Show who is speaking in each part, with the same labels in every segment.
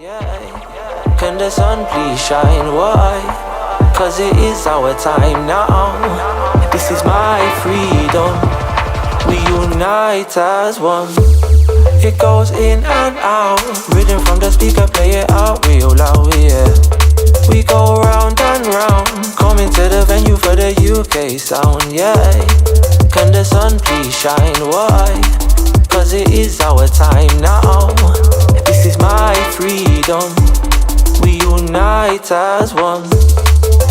Speaker 1: Can the sun please shine? Why? Cause it is our time now. This is my freedom. We unite as one. It goes in and out. Rhythm from the speaker, play it out real loud, yeah. We go round and round, coming to the venue for the UK sound, yeah. Can the sun please shine? Why? Cause it is our time now. This is my freedom. We unite as one.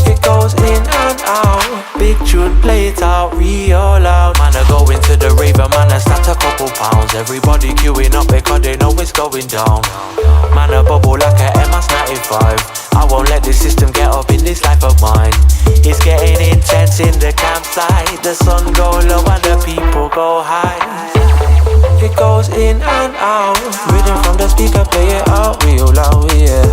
Speaker 1: It goes in and out. Big tune, play it out real loud. Man, I go into the raver, man, I start a couple pounds. Everybody queuing up because they know it's going down. Man, I bubble like a MS-95. I won't let the system get up in this life of mine. It's getting intense in the campsite. The sun go low and the people go high. It goes in and out. Rhythm from the speaker, play it out real loud, yeah.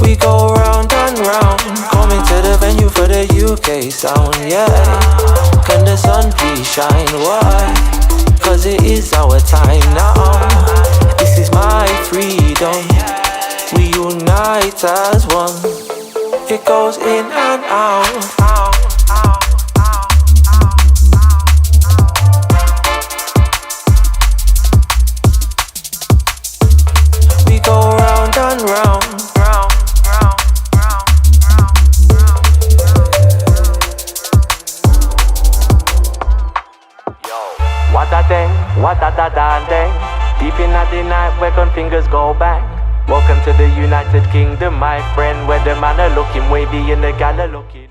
Speaker 1: We go round and round, coming to the venue for the UK sound, yeah. Can the sun please shine? Why? Cause it is our time now. This is my freedom. We unite as one. It goes in and out. We go round and round. What da dang. Deep in the night where gun fingers go bang. Welcome to the United Kingdom, my friend, where the man are looking wavy and the gal are looking